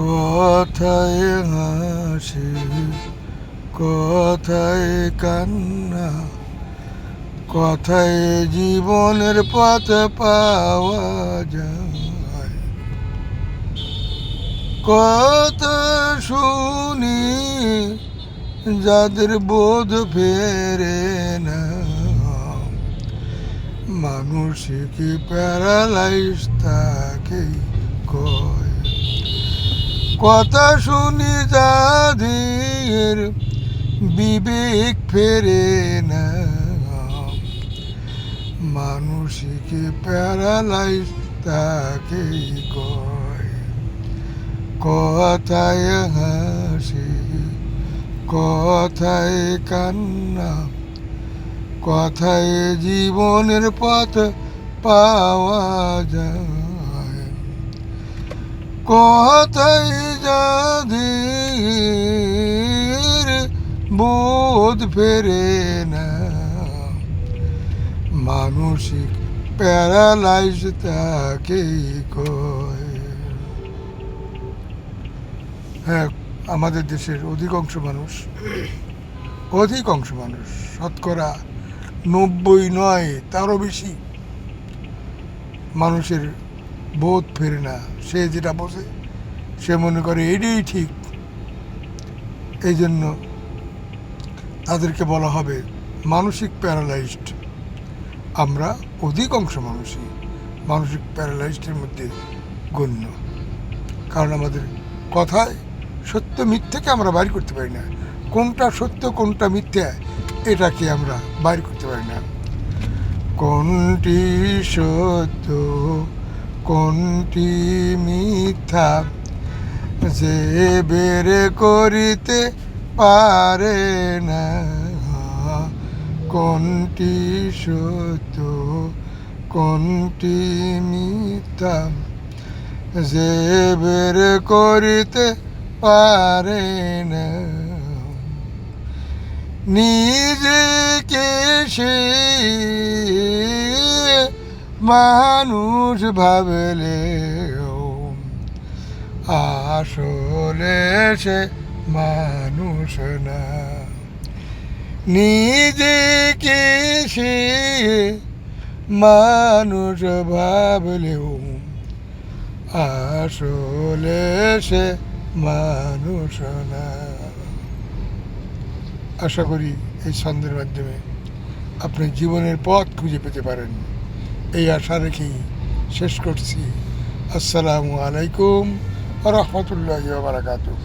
কথায় হাসি, কথায় কান্না, কথায় জীবনের পথ পাওয়া যায়। কথা শুনি যাদের বোধ ফেরে না, মানসিক প্যারালাইজ তাকেই কয়। কথা শুনি যাদের বিবেক ফেরে না, মানসিক প্যারালাইজ তাকেই কয়। কথায় হাসি, কথায় কান্না, কথায় জীবনের পথ পাওয়া যায়। কথায় যাদের বোধ ফেরে না, মানসিক প্যারালাইজ তাকেই কয়। হ্যাঁ, আমাদের দেশের অধিকাংশ মানুষ শতকরা 90 নয় তারও বেশি মানুষের বোধ ফেরে না। সে যেটা বোঝে সে মনে করে এটাই ঠিক। এই জন্য তাদেরকে বলা হবে মানসিক প্যারালাইজড। আমরা অধিকাংশ মানুষই মানসিক প্যারালাইজডের মধ্যে গণ্য, কারণ আমাদের কথায় সত্য মিথ্যাকে আমরা বাইর করতে পারি না। কোনটা সত্য কোনটা মিথ্যা এটাকে আমরা বাইর করতে পারি না। কোনটি সত্য কোনটি মিথ্যা যে বের করিতে পারে না। কোনটি সত্য কোনটি মিথ্যা যে বের করিতে পারে না। নিজেকে সে মানুষ ভাবলেও আসলে সে মানুষ না। নিজেকে সে মানুষ ভাবলেও আসলে সে মানুষ না। আশা করি এই ছন্দের মাধ্যমে আপনি জীবনের পথ খুঁজে পেতে পারেন, এই আশা রেখেই শেষ করছি। আসসালামু আলাইকুম ওয়া রাহমাতুল্লাহি ওয়া বারাকাতুহু।